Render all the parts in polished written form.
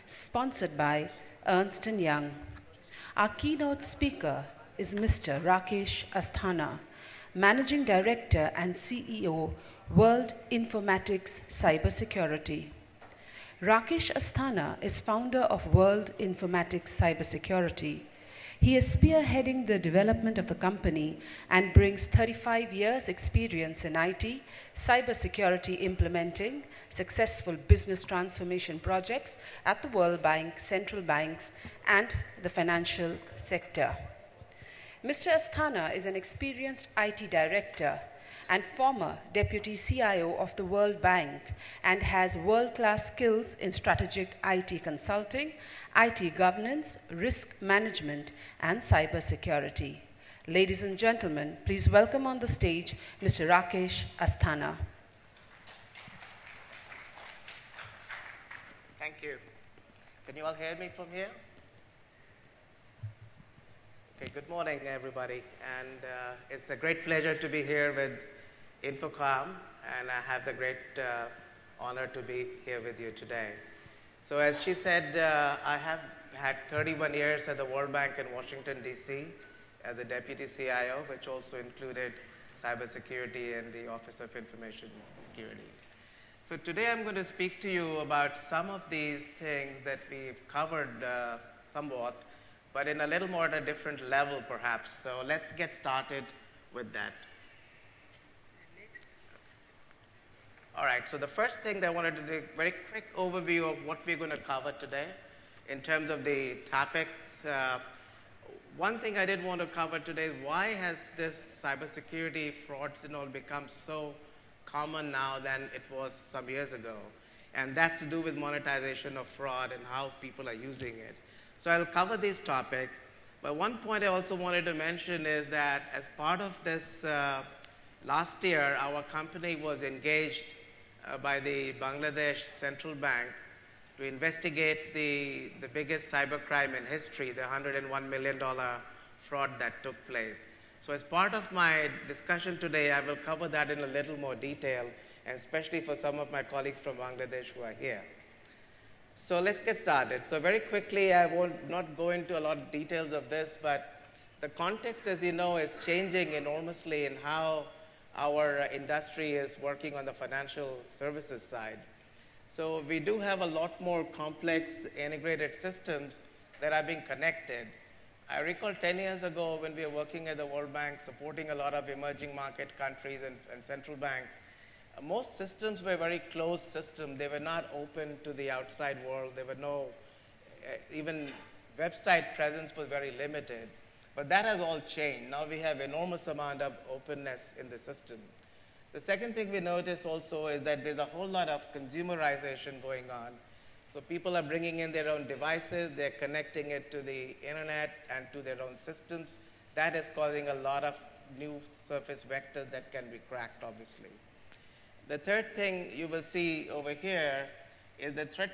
sponsored by Ernst & Young. Our keynote speaker is Mr. Rakesh Asthana, Managing Director and CEO, World Informatix CyberSecurity. Rakesh Asthana is founder of World Informatix CyberSecurity. He is spearheading the development of the company and brings 35 years experience in IT, cybersecurity implementing successful business transformation projects at the World Bank, central banks, and the financial sector. Mr. Asthana is an experienced IT director and former deputy CIO of the World Bank and has world-class skills in strategic IT consulting, IT governance, risk management, and cybersecurity. Ladies and gentlemen, please welcome on the stage Mr. Rakesh Asthana. Thank you. Can you all hear me from here? Okay, good morning, everybody. And it's a great pleasure to be here with INFOCOM, and I have the great honor to be here with you today. So as she said, I have had 31 years at the World Bank in Washington, D.C. as the Deputy CIO, which also included cybersecurity and the Office of Information Security. So today I'm going to speak to you about some of these things that we've covered somewhat, but in a little more at a different level perhaps. So let's get started with that. All right, so the first thing that I wanted to do, a very quick overview of what we're going to cover today in terms of the topics. One thing I did want to cover today is why has this cybersecurity frauds and all become so common now than it was some years ago? And that's to do with monetization of fraud and how people are using it. So I'll cover these topics. But one point I also wanted to mention is that as part of this, last year, our company was engaged by the Bangladesh Central Bank to investigate the biggest cybercrime in history, the $101 million fraud that took place. So as part of my discussion today, I will cover that in a little more detail, and especially for some of my colleagues from Bangladesh who are here. So let's get started. So very quickly, I will not go into a lot of details of this, but the context, as you know, is changing enormously in how our industry is working on the financial services side. So we do have a lot more complex integrated systems that are being connected. I recall 10 years ago when we were working at the World Bank supporting a lot of emerging market countries and central banks, most systems were very closed systems. They were not open to the outside world. There were no, even website presence was very limited. But that has all changed. Now we have enormous amount of openness in the system. The second thing we notice also is that there's a whole lot of consumerization going on. So people are bringing in their own devices, they're connecting it to the internet and to their own systems. That is causing a lot of new surface vectors that can be cracked, obviously. The third thing you will see over here is that threat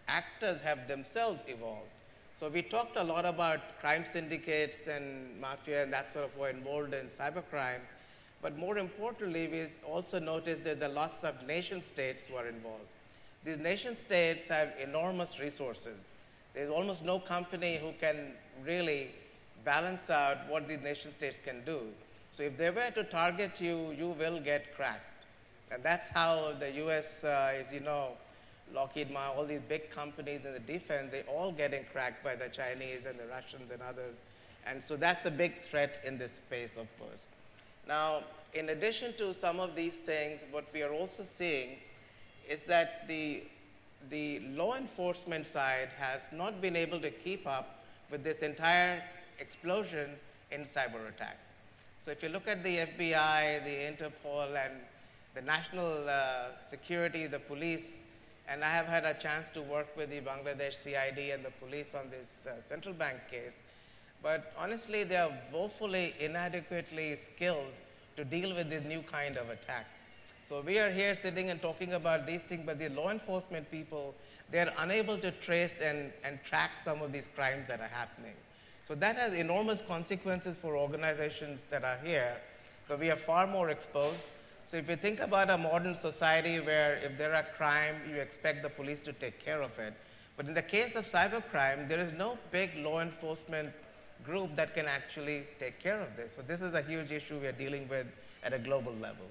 actors have themselves evolved. So we talked a lot about crime syndicates and mafia and that sort of were involved in cybercrime. But more importantly, we also noticed that there are lots of nation states who are involved. These nation states have enormous resources. There's almost no company who can really balance out what these nation states can do. So if they were to target you, you will get cracked. And that's how the US, as you know, Lockheed Martin, all these big companies in the defense, they all getting cracked by the Chinese and the Russians and others. And so that's a big threat in this space, of course. Now, in addition to some of these things, what we are also seeing is that the law enforcement side has not been able to keep up with this entire explosion in cyber attacks. So if you look at the FBI, the Interpol, and the national security, the police, and I have had a chance to work with the Bangladesh CID and the police on this central bank case. But honestly, they are woefully inadequately skilled to deal with this new kind of attacks. So we are here sitting and talking about these things, but the law enforcement people, they're unable to trace and track some of these crimes that are happening. So that has enormous consequences for organizations that are here. So we are far more exposed. So if you think about a modern society where if there are crime, you expect the police to take care of it. But in the case of cybercrime, there is no big law enforcement group that can actually take care of this. So this is a huge issue we are dealing with at a global level.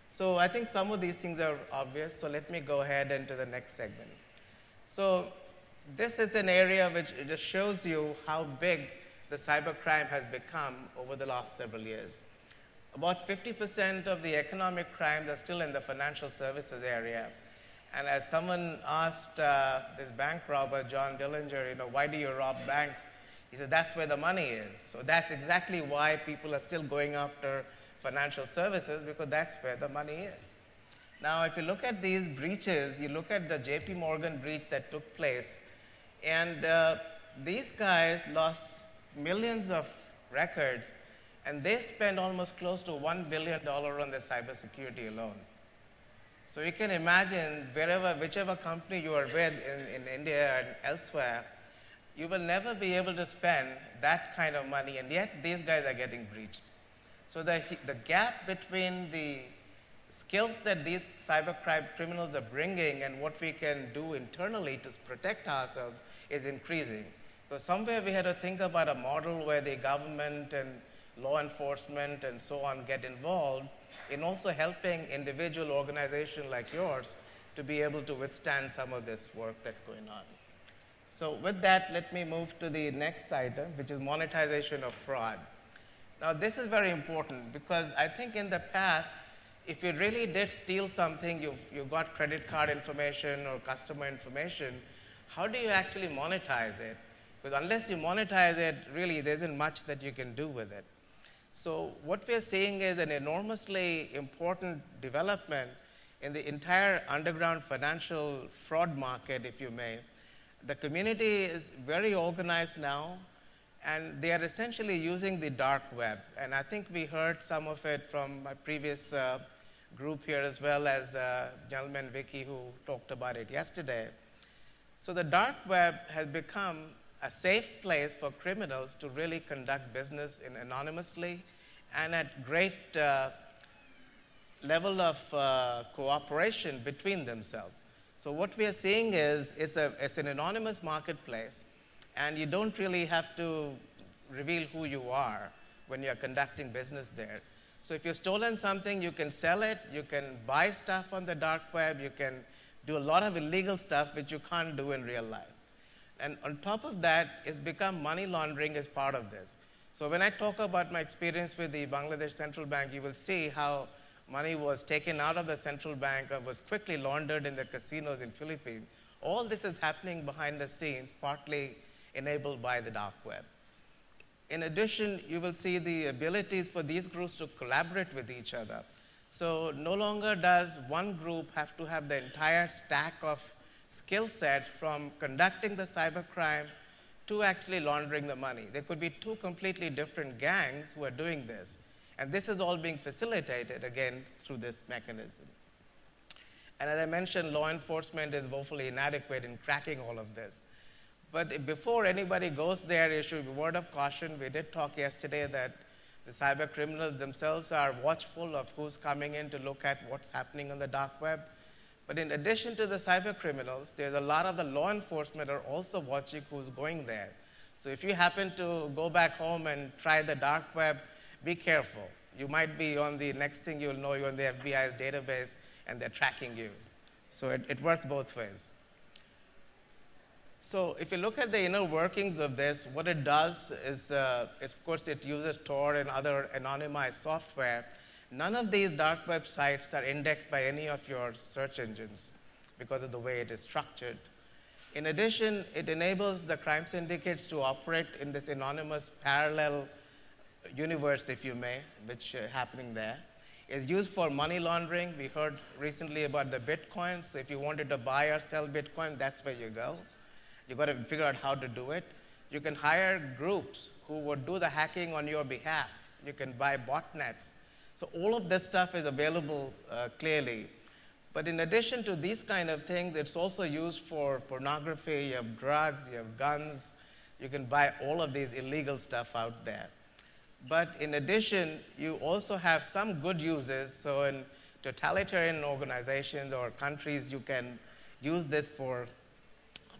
So I think some of these things are obvious, so let me go ahead into the next segment. So this is an area which just shows you how big the cybercrime has become over the last several years. About 50% of the economic crimes are still in the financial services area. And as someone asked this bank robber, John Dillinger, why do you rob banks? He said, that's where the money is. So that's exactly why people are still going after financial services, because that's where the money is. Now, if you look at these breaches, you look at the JP Morgan breach that took place, and these guys lost millions of records, and they spent almost close to $1 billion on their cybersecurity alone. So you can imagine whichever company you are with in India and elsewhere, you will never be able to spend that kind of money, and yet these guys are getting breached. So the gap between the skills that these cybercrime criminals are bringing and what we can do internally to protect ourselves is increasing. So somewhere we had to think about a model where the government and law enforcement and so on get involved in also helping individual organizations like yours to be able to withstand some of this work that's going on. So with that, let me move to the next item, which is monetization of fraud. Now, this is very important because I think in the past, if you really did steal something, you got credit card information or customer information, how do you actually monetize it? Because unless you monetize it, really, there isn't much that you can do with it. So what we're seeing is an enormously important development in the entire underground financial fraud market, if you may. The community is very organized now, and they are essentially using the dark web. And I think we heard some of it from my previous group here, as well as the gentleman, Vicky, who talked about it yesterday. So the dark web has become a safe place for criminals to really conduct business anonymously and at great level of cooperation between themselves. So what we are seeing is it's an anonymous marketplace, and you don't really have to reveal who you are when you're conducting business there. So if you've stolen something, you can sell it, you can buy stuff on the dark web, you can do a lot of illegal stuff which you can't do in real life. And on top of that, it's become money laundering as part of this. So when I talk about my experience with the Bangladesh Central Bank, you will see how money was taken out of the central bank and was quickly laundered in the casinos in Philippines. All this is happening behind the scenes, partly enabled by the dark web. In addition, you will see the abilities for these groups to collaborate with each other. So no longer does one group have to have the entire stack of skill set from conducting the cybercrime to actually laundering the money. There could be two completely different gangs who are doing this. And this is all being facilitated, again, through this mechanism. And as I mentioned, law enforcement is woefully inadequate in cracking all of this. But before anybody goes there, issue a word of caution. We did talk yesterday that the cyber criminals themselves are watchful of who's coming in to look at what's happening on the dark web. But in addition to the cyber criminals, there's a lot of the law enforcement are also watching who's going there. So if you happen to go back home and try the dark web, be careful. You might be on the next thing you'll know, you're on the FBI's database and they're tracking you. So it works both ways. So if you look at the inner workings of this, what it does is of course, it uses Tor and other anonymized software. None of these dark web sites are indexed by any of your search engines because of the way it is structured. In addition, it enables the crime syndicates to operate in this anonymous parallel universe, if you may, which is happening there. It's used for money laundering. We heard recently about the Bitcoin. So if you wanted to buy or sell Bitcoin, that's where you go. You've got to figure out how to do it. You can hire groups who would do the hacking on your behalf. You can buy botnets. So all of this stuff is available clearly. But in addition to these kind of things, it's also used for pornography. You have drugs, you have guns. You can buy all of these illegal stuff out there. But in addition, you also have some good uses. So in totalitarian organizations or countries, you can use this for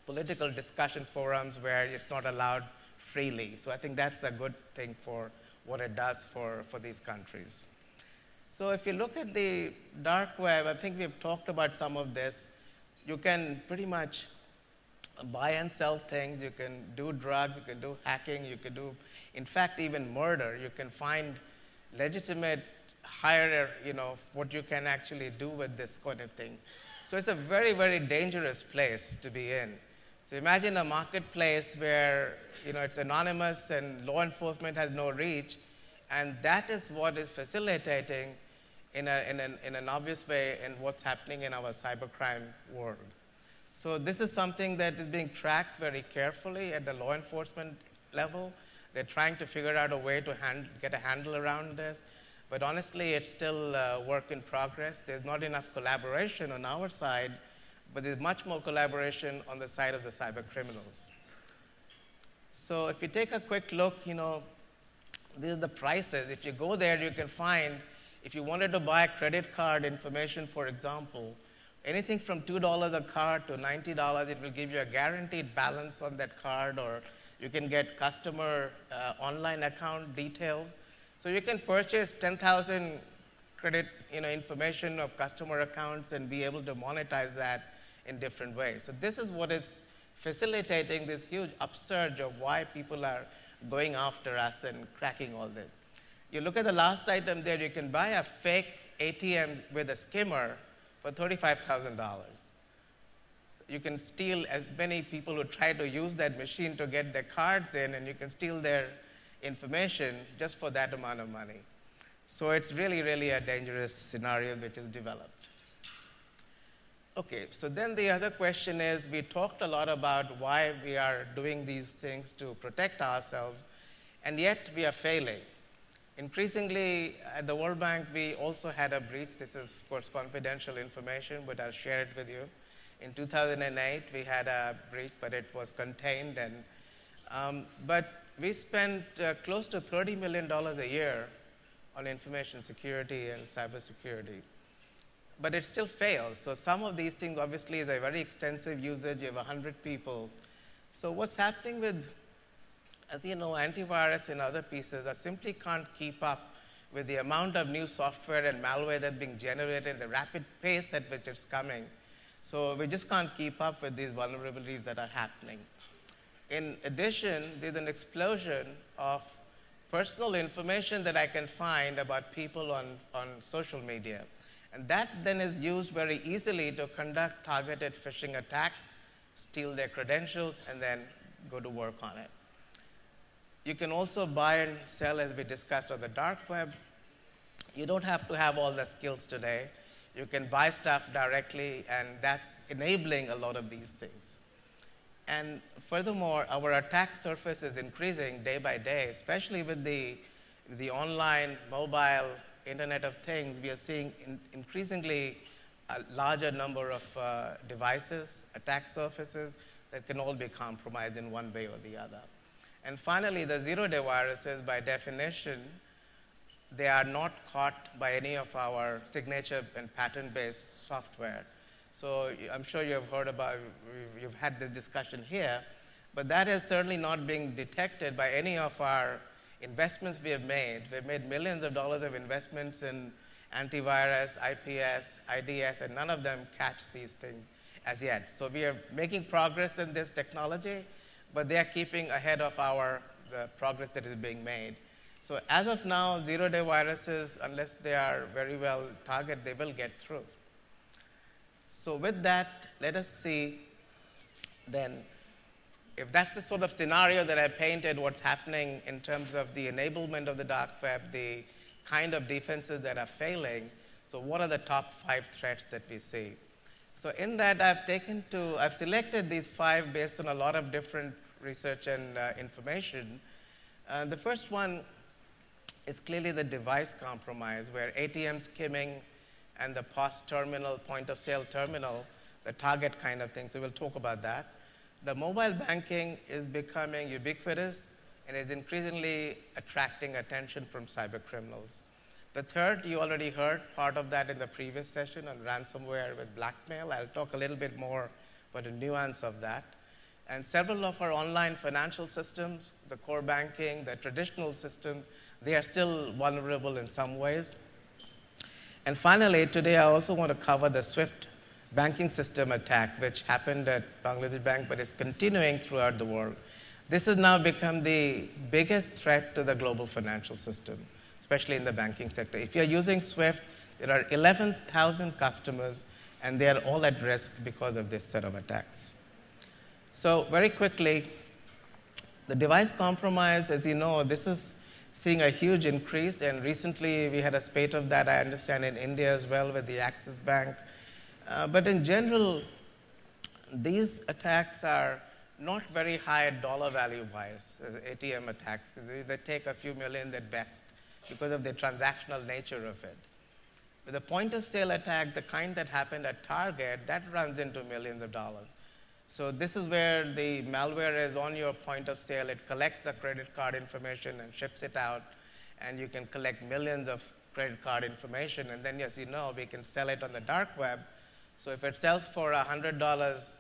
political discussion forums where it's not allowed freely. So I think that's a good thing for what it does for these countries. So if you look at the dark web, I think we've talked about some of this. You can pretty much buy and sell things. You can do drugs. You can do hacking. You can do, in fact, even murder. You can find legitimate higher, what you can actually do with this kind of thing. So it's a very, very dangerous place to be in. So imagine a marketplace where, it's anonymous and law enforcement has no reach, and that is what is facilitating in an obvious way in what's happening in our cybercrime world. So this is something that is being tracked very carefully at the law enforcement level. They're trying to figure out a way to get a handle around this. But honestly, it's still a work in progress. There's not enough collaboration on our side, but there's much more collaboration on the side of the cyber criminals. So if you take a quick look, these are the prices. If you go there, you can find, if you wanted to buy credit card information, for example, anything from $2 a card to $90, it will give you a guaranteed balance on that card, or you can get customer online account details. So you can purchase 10,000 credit information of customer accounts and be able to monetize that in different ways. So this is what is facilitating this huge upsurge of why people are going after us and cracking all this. You look at the last item there, you can buy a fake ATM with a skimmer for $35,000. You can steal as many people who try to use that machine to get their cards in, and you can steal their information just for that amount of money. So it's really, really a dangerous scenario which is developed. Okay, so then the other question is, we talked a lot about why we are doing these things to protect ourselves, and yet we are failing. Increasingly, at the World Bank, we also had a breach. This is, of course, confidential information, but I'll share it with you. In 2008, we had a breach, but it was contained. But we spent close to $30 million a year on information security and cybersecurity. But it still fails. So some of these things, obviously, is a very extensive usage. You have 100 people. So what's happening with, as you know, antivirus and other pieces, I simply can't keep up with the amount of new software and malware that's being generated, the rapid pace at which it's coming. So we just can't keep up with these vulnerabilities that are happening. In addition, there's an explosion of personal information that I can find about people on social media. And that then is used very easily to conduct targeted phishing attacks, steal their credentials, and then go to work on it. You can also buy and sell, as we discussed, on the dark web. You don't have to have all the skills today. You can buy stuff directly, and that's enabling a lot of these things. And furthermore, our attack surface is increasing day by day, especially with the online, mobile, Internet of Things. We are seeing increasingly a larger number of devices, attack surfaces that can all be compromised in one way or the other. And finally, the zero-day viruses, by definition, they are not caught by any of our signature and pattern-based software. So I'm sure you have heard about, you've had this discussion here, but that is certainly not being detected by any of our investments we have made. We've made millions of dollars of investments in antivirus, IPS, IDS, and none of them catch these things as yet. So we are making progress in this technology, but they are keeping ahead of the progress that is being made. So as of now, zero-day viruses, unless they are very well targeted, they will get through. So with that, let us see then, if that's the sort of scenario that I painted, what's happening in terms of the enablement of the dark web, the kind of defenses that are failing, so what are the top 5 threats that we see? So in that, I've selected these 5 based on a lot of different research and information. The first one is clearly the device compromise, where ATM skimming and the POS terminal, point-of-sale terminal, the target kind of thing. So we'll talk about that. The mobile banking is becoming ubiquitous and is increasingly attracting attention from cyber criminals. The third, you already heard part of that in the previous session on ransomware with blackmail. I'll talk a little bit more about the nuance of that. And several of our online financial systems, the core banking, the traditional systems, they are still vulnerable in some ways. And finally, today I also want to cover the SWIFT banking system attack, which happened at Bangladesh Bank, but is continuing throughout the world. This has now become the biggest threat to the global financial system, especially in the banking sector. If you're using SWIFT, there are 11,000 customers, and they are all at risk because of this set of attacks. So very quickly, the device compromise, as you know, this is seeing a huge increase, and recently we had a spate of that, I understand, in India as well with the Axis Bank. But in general, these attacks are not very high dollar value-wise, ATM attacks. They take a few million at best because of the transactional nature of it. With a point-of-sale attack, the kind that happened at Target, that runs into millions of dollars. So this is where the malware is on your point of sale. It collects the credit card information and ships it out, and you can collect millions of credit card information. And then, as you know, we can sell it on the dark web. So if it sells for $100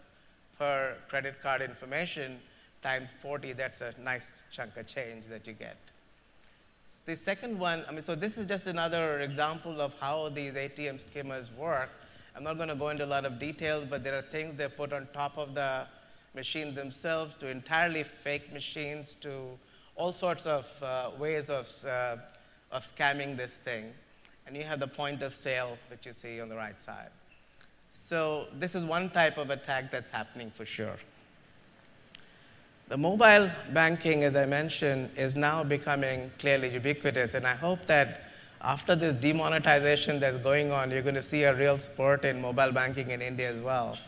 per credit card information times 40, that's a nice chunk of change that you get. The second one, so this is just another example of how these ATM skimmers work. I'm not going to go into a lot of details, but there are things they put on top of the machine themselves to entirely fake machines, to all sorts of ways of scamming this thing. And you have the point of sale, which you see on the right side. So this is one type of attack that's happening for sure. The mobile banking, as I mentioned, is now becoming clearly ubiquitous, and I hope that after this demonetization that's going on, you're going to see a real spurt in mobile banking in India as well.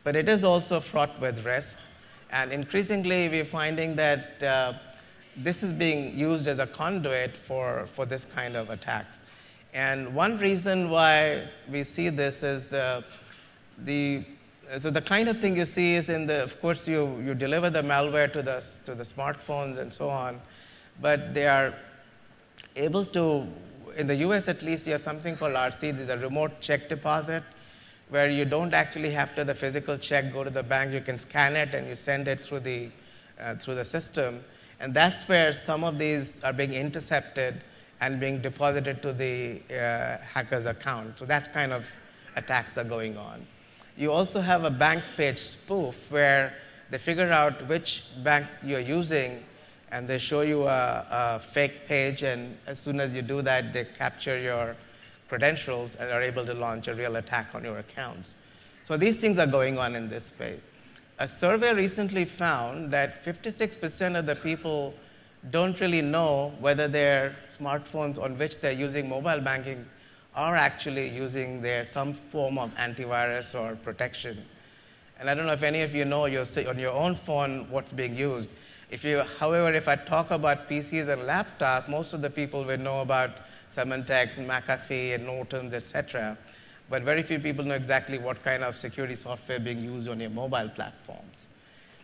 But it is also fraught with risk, and increasingly we're finding that this is being used as a conduit for this kind of attacks. And one reason why we see this is so the kind of thing you see is of course, you deliver the malware to the smartphones and so on, but they are able to, in the US at least, you have something called RC, the remote check deposit, where you don't actually have to the physical check go to the bank. You can scan it and you send it through the system, and that's where some of these are being intercepted and being deposited to the hacker's account. So that kind of attacks are going on. You also have a bank page spoof where they figure out which bank you're using, and they show you a fake page, and as soon as you do that, they capture your credentials and are able to launch a real attack on your accounts. So these things are going on in this space. A survey recently found that 56% of the people don't really know whether their smartphones on which they're using mobile banking are actually using some form of antivirus or protection. And I don't know if any of you know on your own phone what's being used. However, if I talk about PCs and laptops, most of the people will know about Symantec, McAfee, and Norton's, etc. But very few people know exactly what kind of security software being used on your mobile platforms.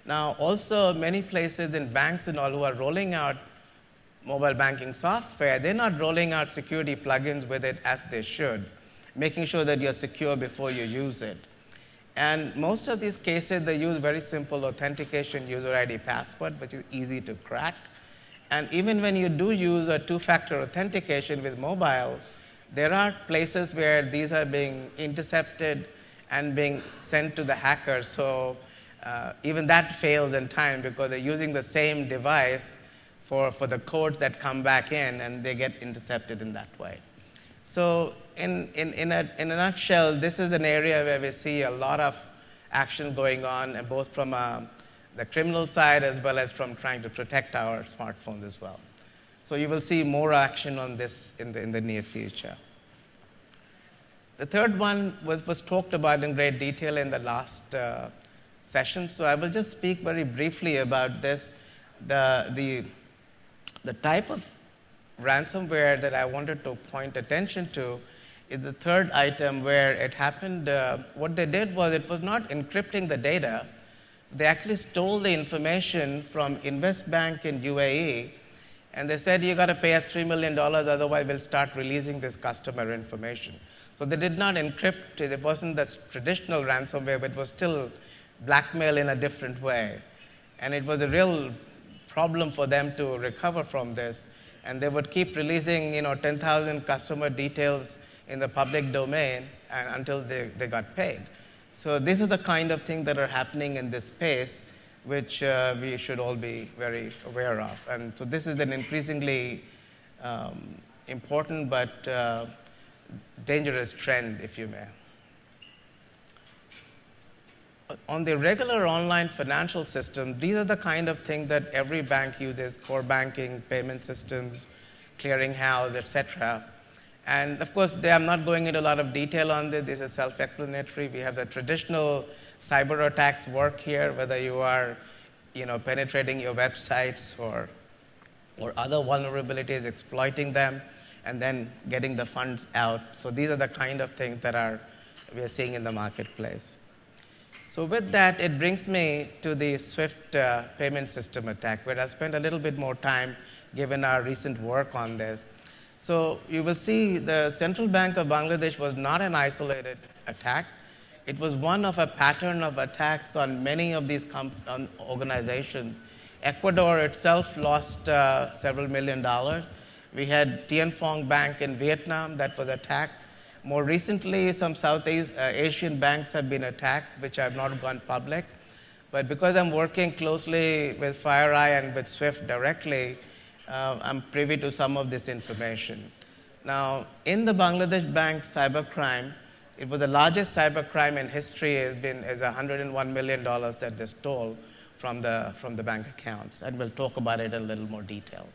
Now, also many places in banks and all who are rolling out mobile banking software, they're not rolling out security plugins with it as they should, making sure that you're secure before you use it. And most of these cases, they use very simple authentication user ID password, which is easy to crack. And even when you do use a two-factor authentication with mobile, there are places where these are being intercepted and being sent to the hackers. So even that fails in time because they're using the same device for the codes that come back in, and they get intercepted in that way. So in a nutshell, this is an area where we see a lot of action going on, and both from the criminal side as well as from trying to protect our smartphones as well. So you will see more action on this in the near future. The third one was talked about in great detail in the last session, so I will just speak very briefly about this. The type of ransomware that I wanted to point attention to is the third item, where it happened. What they did was, it was not encrypting the data. They actually stole the information from Investbank in UAE, and they said, you got to pay us $3 million, otherwise we'll start releasing this customer information. So they did not encrypt it. It wasn't the traditional ransomware, but it was still blackmail in a different way. And it was a real problem for them to recover from this. And they would keep releasing 10,000 customer details in the public domain until they got paid. So these are the kind of things that are happening in this space, which we should all be very aware of. And so this is an increasingly important but dangerous trend, if you may. On the regular online financial system, these are the kind of things that every bank uses: core banking, payment systems, clearinghouse, etc. And of course, I'm not going into a lot of detail on this. This is self-explanatory. We have the traditional cyber attacks work here, whether you are penetrating your websites or other vulnerabilities, exploiting them, and then getting the funds out. So these are the kind of things that we are seeing in the marketplace. So with that, it brings me to the SWIFT payment system attack, where I'll spend a little bit more time given our recent work on this. So you will see the Central Bank of Bangladesh was not an isolated attack. It was one of a pattern of attacks on many of these organizations. Ecuador itself lost several $1 million. We had Tien Phong Bank in Vietnam that was attacked. More recently, some Southeast Asian banks have been attacked, which have not gone public. But because I'm working closely with FireEye and with SWIFT directly, I'm privy to some of this information. Now, in the Bangladesh Bank cybercrime, it was the largest cybercrime in history. Is $101 million that they stole from the bank accounts, and we'll talk about it in a little more detail.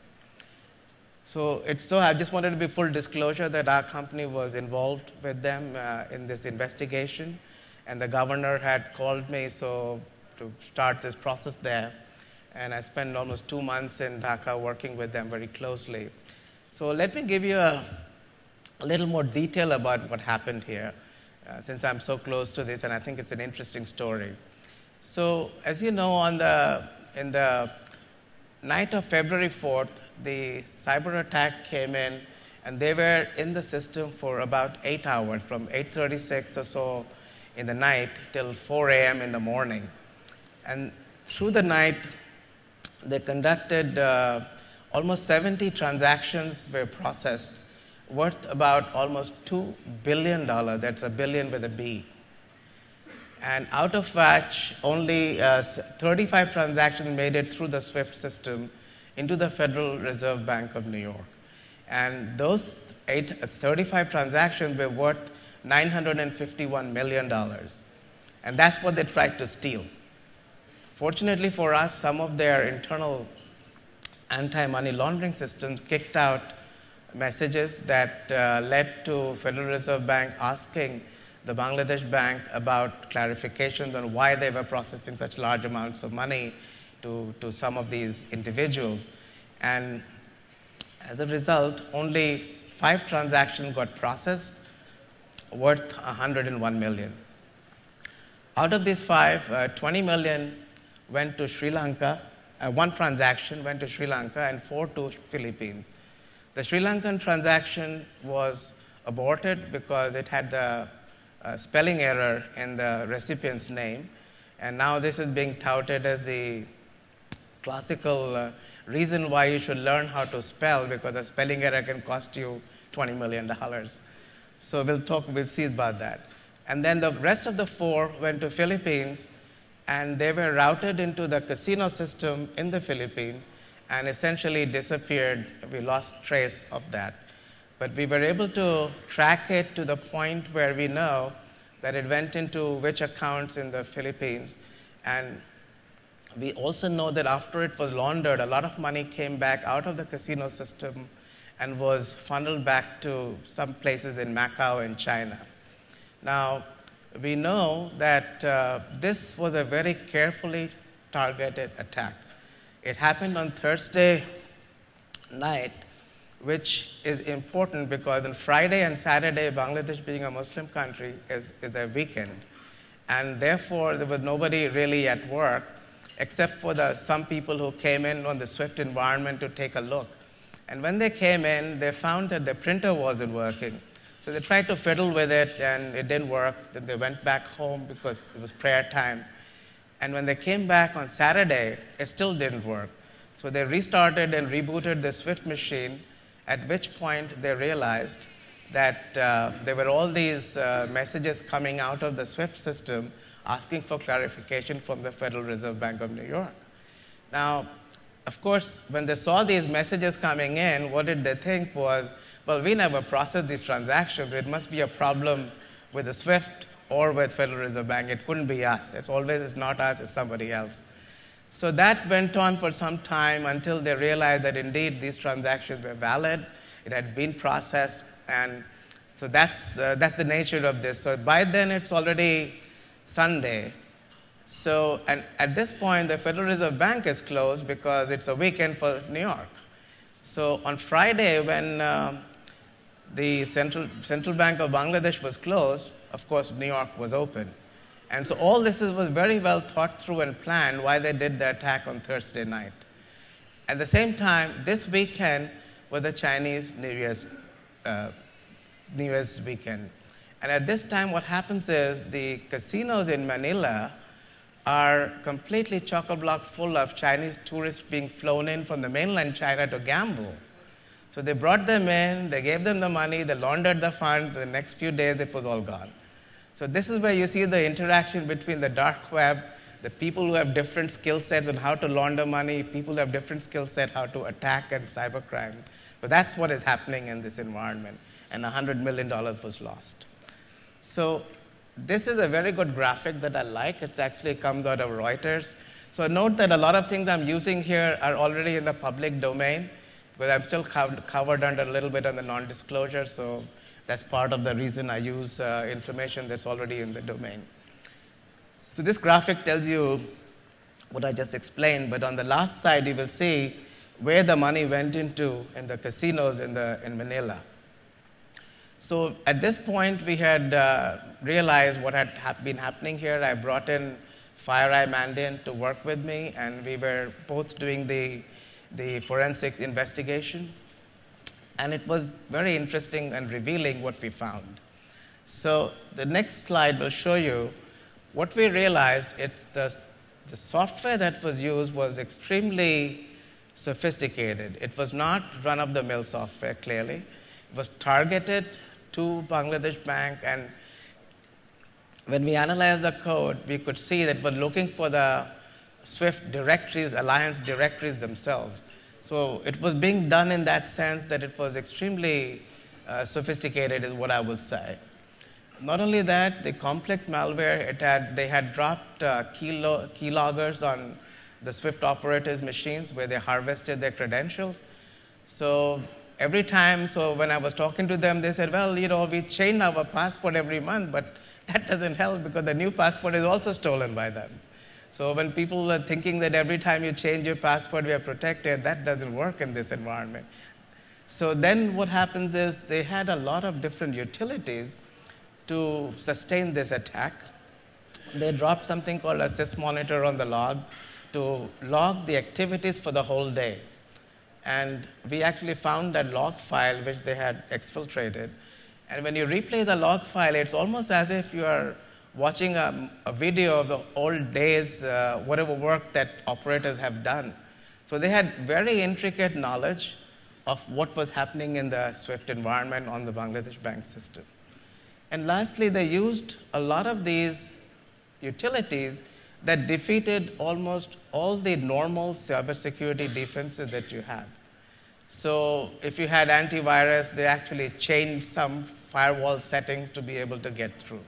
So I just wanted to be full disclosure that our company was involved with them in this investigation, and the governor had called me to start this process there. And I spent almost 2 months in Dhaka working with them very closely. So let me give you a little more detail about what happened here, since I'm so close to this, and I think it's an interesting story. So as you know, in the night of February 4th, the cyber attack came in, and they were in the system for about 8 hours, from 8:36 or so in the night till 4 a.m. in the morning. And through the night, they conducted almost 70 transactions were processed, worth about almost $2 billion. That's a billion with a B. And out of which, only 35 transactions made it through the SWIFT system into the Federal Reserve Bank of New York. And those 35 transactions were worth $951 million. And that's what they tried to steal. Fortunately for us, some of their internal anti-money laundering systems kicked out messages that led to Federal Reserve Bank asking the Bangladesh Bank about clarifications on why they were processing such large amounts of money to some of these individuals. And as a result, only 5 transactions got processed, worth $101 million. Out of these 5, $20 million went to Sri Lanka. 1 transaction went to Sri Lanka and 4 to Philippines. The Sri Lankan transaction was aborted because it had the spelling error in the recipient's name, and now this is being touted as the classical reason why you should learn how to spell, because a spelling error can cost you $20 million. So we'll see about that. And then the rest of the 4 went to Philippines, and they were routed into the casino system in the Philippines and essentially disappeared. We lost trace of that. But we were able to track it to the point where we know that it went into which accounts in the Philippines. And we also know that after it was laundered, a lot of money came back out of the casino system and was funneled back to some places in Macau and China. Now, we know that this was a very carefully targeted attack. It happened on Thursday night, which is important because on Friday and Saturday, Bangladesh being a Muslim country is a weekend. And therefore, there was nobody really at work except for some people who came in on the SWIFT environment to take a look. And when they came in, they found that the printer wasn't working. So they tried to fiddle with it, and it didn't work. Then they went back home because it was prayer time. And when they came back on Saturday, it still didn't work. So they restarted and rebooted the Swift machine, at which point they realized that there were all these messages coming out of the Swift system asking for clarification from the Federal Reserve Bank of New York. Now, of course, when they saw these messages coming in, what did they think was, well, we never processed these transactions. It must be a problem with the Swift or with Federal Reserve Bank. It couldn't be us. It's not us, it's somebody else. So that went on for some time until they realized that indeed these transactions were valid. It had been processed, and so that's the nature of this. So by then it's already Sunday. So, and at this point, the Federal Reserve Bank is closed because it's a weekend for New York. So on Friday, when the Central Bank of Bangladesh was closed, of course, New York was open. And so all this was very well thought through and planned why they did the attack on Thursday night. At the same time, this weekend was the Chinese New Year's weekend. And at this time, what happens is the casinos in Manila are completely chock-a-block full of Chinese tourists being flown in from the mainland China to gamble. So they brought them in, they gave them the money, they laundered the funds, the next few days it was all gone. So this is where you see the interaction between the dark web, the people who have different skill sets on how to launder money, people who have different skill sets how to attack and cybercrime. So that's what is happening in this environment, and $100 million was lost. So this is a very good graphic that I like. It actually comes out of Reuters. So note that a lot of things I'm using here are already in the public domain, but I'm still covered under a little bit on the non-disclosure, so that's part of the reason I use information that's already in the domain. So this graphic tells you what I just explained, but on the last side you will see where the money went into in the casinos in Manila. So at this point, we had realized what had been happening here. I brought in FireEye Mandian to work with me, and we were both doing the forensic investigation. And it was very interesting and revealing what we found. So the next slide will show you what we realized. It's the software that was used was extremely sophisticated. It was not run-of-the-mill software, clearly. It was targeted to Bangladesh Bank, and when we analyzed the code, we could see that we're looking for the Swift directories, alliance directories themselves. So it was being done in that sense that it was extremely sophisticated, is what I would say. Not only that, the complex malware, they had dropped keyloggers on the Swift operators' machines where they harvested their credentials. So every time, so when I was talking to them, they said, well, we change our passport every month, but that doesn't help because the new passport is also stolen by them. So when people are thinking that every time you change your passport, we are protected, that doesn't work in this environment. So then what happens is they had a lot of different utilities to sustain this attack. They dropped something called a sysmonitor on the log to log the activities for the whole day. And we actually found that log file which they had exfiltrated. And when you replay the log file, it's almost as if you are watching a video of the old days, whatever work that operators have done. So they had very intricate knowledge of what was happening in the Swift environment on the Bangladesh bank system. And lastly, they used a lot of these utilities that defeated almost all the normal cybersecurity defenses that you have. So if you had antivirus, they actually changed some firewall settings to be able to get through.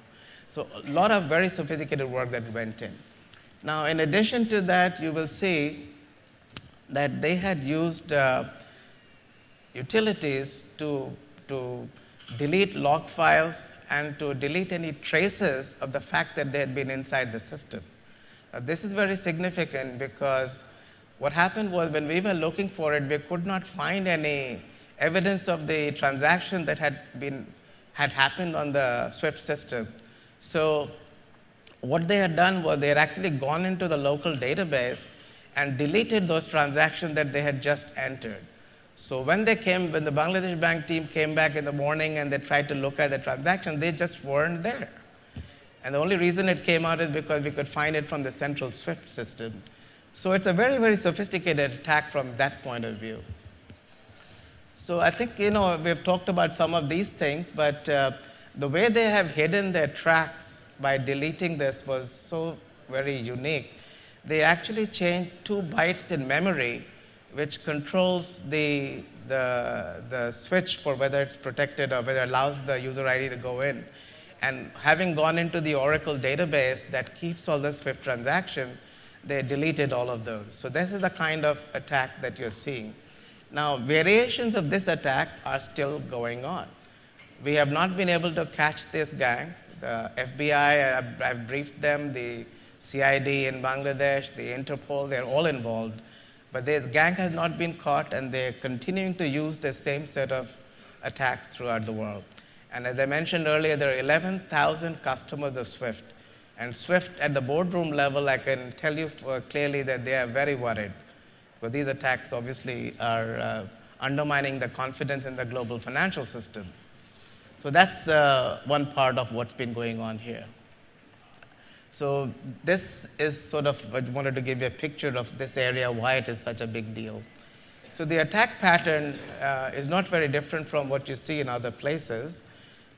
So a lot of very sophisticated work that went in. Now, in addition to that, you will see that they had used utilities to delete log files and to delete any traces of the fact that they had been inside the system. This is very significant because what happened was when we were looking for it, we could not find any evidence of the transaction that had happened on the Swift system. So what they had done was they had actually gone into the local database and deleted those transactions that they had just entered. So when the Bangladesh bank team came back in the morning and they tried to look at the transaction, they just weren't there. And the only reason it came out is because we could find it from the central SWIFT system. So it's a very, very sophisticated attack from that point of view. So I think, we've talked about some of these things, but the way they have hidden their tracks by deleting this was so very unique. They actually changed 2 bytes in memory, which controls the switch for whether it's protected or whether it allows the user ID to go in. And having gone into the Oracle database that keeps all the SWIFT transactions, they deleted all of those. So this is the kind of attack that you're seeing. Now, variations of this attack are still going on. We have not been able to catch this gang. The FBI, I've briefed them, the CID in Bangladesh, the Interpol, they're all involved. But this gang has not been caught, and they're continuing to use the same set of attacks throughout the world. And as I mentioned earlier, there are 11,000 customers of SWIFT. And SWIFT at the boardroom level, I can tell you clearly that they are very worried. But these attacks obviously are undermining the confidence in the global financial system. So that's one part of what's been going on here. So this is sort of, I wanted to give you a picture of this area, why it is such a big deal. So the attack pattern is not very different from what you see in other places.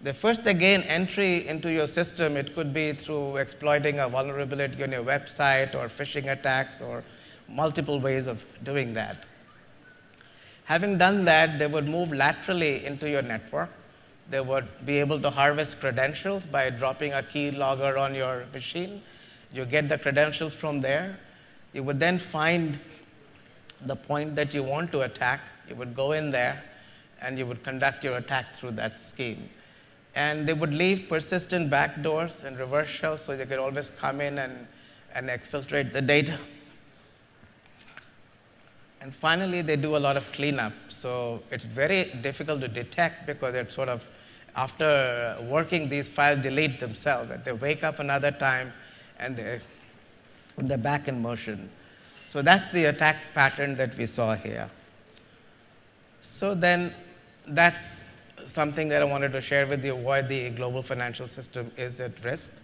The first they gain entry into your system, it could be through exploiting a vulnerability on your website or phishing attacks or multiple ways of doing that. Having done that, they would move laterally into your network. They would be able to harvest credentials by dropping a keylogger on your machine. You get the credentials from there. You would then find the point that you want to attack. You would go in there, and you would conduct your attack through that scheme. And they would leave persistent backdoors and reverse shells, so they could always come in and exfiltrate the data. And finally, they do a lot of cleanup. So it's very difficult to detect because it's sort of, after working, these files delete themselves. They wake up another time, and they're back in motion. So that's the attack pattern that we saw here. So then that's something that I wanted to share with you, why the global financial system is at risk.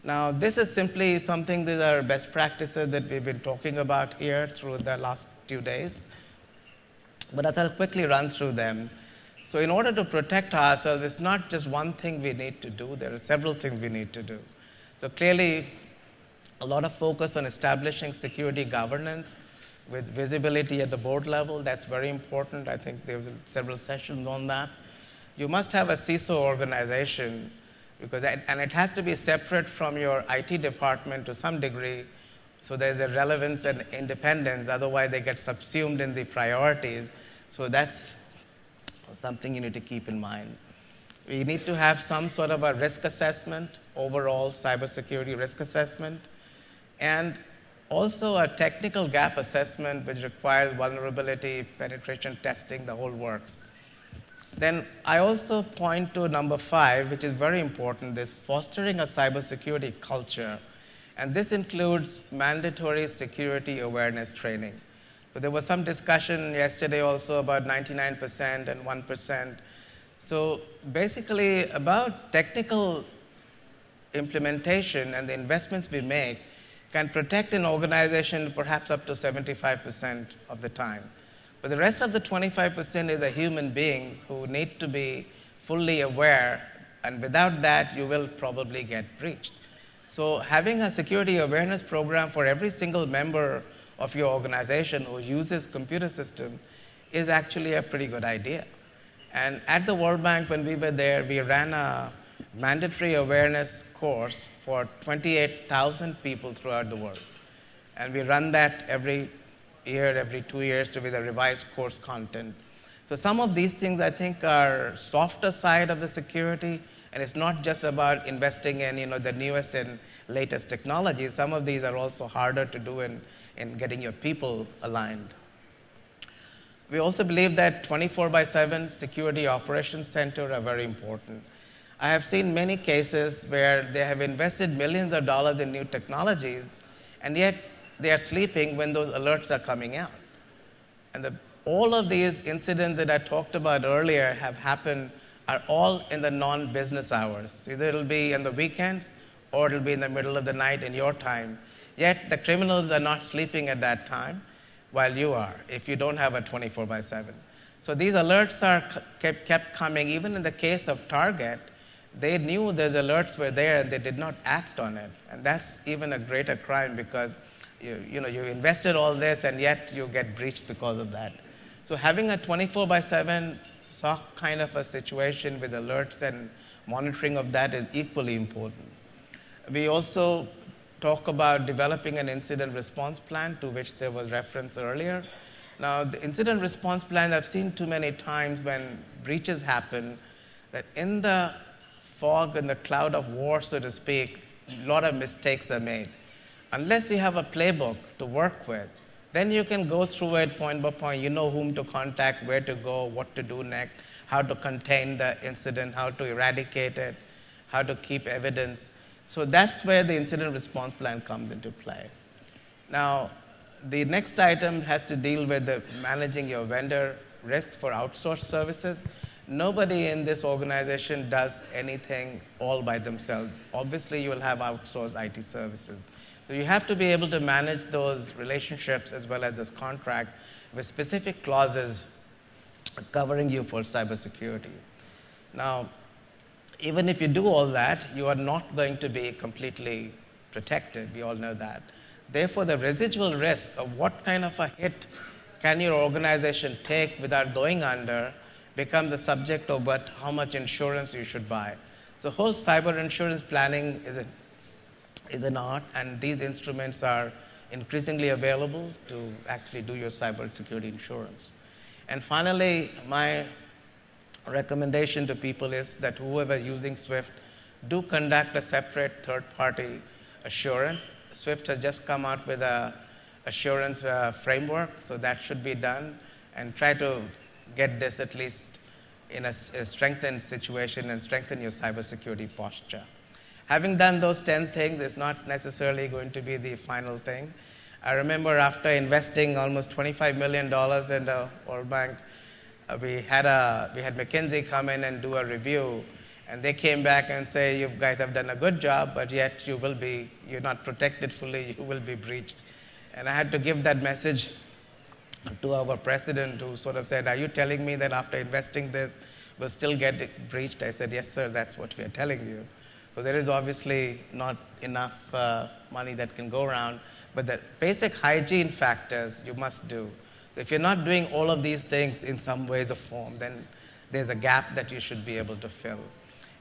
Now, this is simply something that are best practices that we've been talking about here through the last few days. But I'll quickly run through them. So in order to protect ourselves, it's not just one thing we need to do. There are several things we need to do. So clearly, a lot of focus on establishing security governance with visibility at the board level. That's very important. I think there was several sessions on that. You must have a CISO organization, and it has to be separate from your IT department to some degree, so there's a relevance and independence. Otherwise, they get subsumed in the priorities. So that's something you need to keep in mind. We need to have some sort of a risk assessment, overall cybersecurity risk assessment, and also a technical gap assessment, which requires vulnerability, penetration testing, the whole works. Then I also point to number 5, which is very important, this fostering a cybersecurity culture. And this includes mandatory security awareness training. So there was some discussion yesterday also about 99% and 1%. So basically about technical implementation and the investments we make can protect an organization perhaps up to 75% of the time. But the rest of the 25% is the human beings who need to be fully aware, and without that, you will probably get breached. So having a security awareness program for every single member of your organization who uses computer system is actually a pretty good idea. And at the World Bank, when we were there, we ran a mandatory awareness course for 28,000 people throughout the world. And we run that every year, every 2 years, to be the revised course content. So some of these things, I think, are softer side of the security, and it's not just about investing in the newest and latest technologies. Some of these are also harder to do in getting your people aligned. We also believe that 24/7 security operations center are very important. I have seen many cases where they have invested millions of dollars in new technologies, and yet they are sleeping when those alerts are coming out. And all of these incidents that I talked about earlier have happened are all in the non-business hours. Either it'll be in the weekends or it'll be in the middle of the night in your time. Yet the criminals are not sleeping at that time while you are, if you don't have a 24/7. So these alerts are kept coming. Even in the case of Target, they knew that the alerts were there and they did not act on it. And that's even a greater crime because you invested all this and yet you get breached because of that. So having a 24/7 SOC kind of a situation with alerts and monitoring of that is equally important. We also talk about developing an incident response plan, to which there was reference earlier. Now, the incident response plan, I've seen too many times when breaches happen, that in the fog and the cloud of war, so to speak, a lot of mistakes are made. Unless you have a playbook to work with, then you can go through it point by point. You know whom to contact, where to go, what to do next, how to contain the incident, how to eradicate it, how to keep evidence. So that's where the incident response plan comes into play. Now, the next item has to deal with managing your vendor risks for outsourced services. Nobody in this organization does anything all by themselves. Obviously, you will have outsourced IT services. So you have to be able to manage those relationships as well as this contract with specific clauses covering you for cybersecurity. Now, even if you do all that, you are not going to be completely protected. We all know that. Therefore, the residual risk of what kind of a hit can your organization take without going under becomes the subject of how much insurance you should buy. So whole cyber insurance planning is an art, and these instruments are increasingly available to actually do your cybersecurity insurance. And finally, my recommendation to people is that whoever is using Swift, do conduct a separate third-party assurance. Swift has just come out with an assurance framework, so that should be done, and try to get this at least in a strengthened situation and strengthen your cybersecurity posture. Having done those 10 things, it's not necessarily going to be the final thing. I remember after investing almost $25 million in the World Bank, we had McKinsey come in and do a review, and they came back and say, you guys have done a good job, but yet you're not protected fully, you will be breached. And I had to give that message to our president, who sort of said, are you telling me that after investing this, we'll still get breached? I said, yes, sir, that's what we are telling you. So there is obviously not enough money that can go around, but the basic hygiene factors you must do. If you're not doing all of these things in some way or form, then there's a gap that you should be able to fill.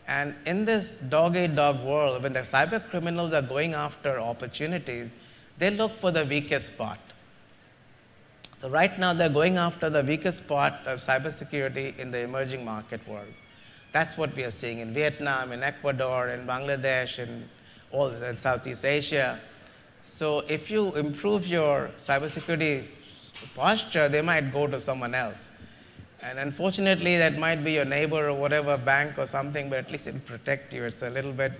And in this dog-eat-dog world, when the cyber criminals are going after opportunities, they look for the weakest spot. So right now, they're going after the weakest spot of cybersecurity in the emerging market world. That's what we are seeing in Vietnam, in Ecuador, in Bangladesh, in Southeast Asia. So if you improve your cybersecurity posture, they might go to someone else. And unfortunately, that might be your neighbor or whatever, bank or something, but at least it'll protect you. It's a little bit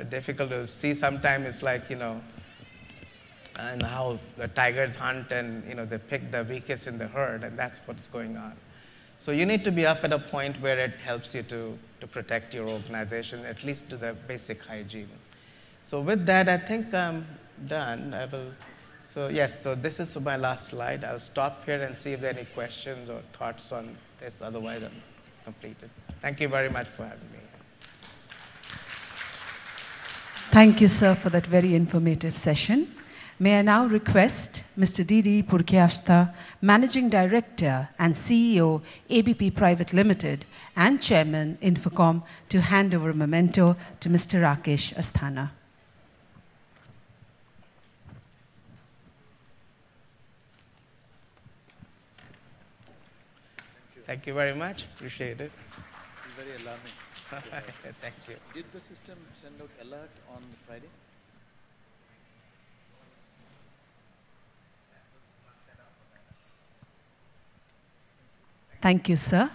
difficult to see sometimes. It's like, and how the tigers hunt and, they pick the weakest in the herd, and that's what's going on. So you need to be up at a point where it helps you to protect your organization, at least to the basic hygiene. So with that, I think I'm done. So this is my last slide. I'll stop here and see if there are any questions or thoughts on this. Otherwise, I'm completed. Thank you very much for having me. Thank you, sir, for that very informative session. May I now request Mr. D.D. Purkyastha, Managing Director and CEO, ABP Private Limited, and Chairman, INFOCOM, to hand over a memento to Mr. Rakesh Asthana. Thank you very much. Appreciate it. It's very alarming. Thank you. Did the system send out alert on Friday? Thank you, sir.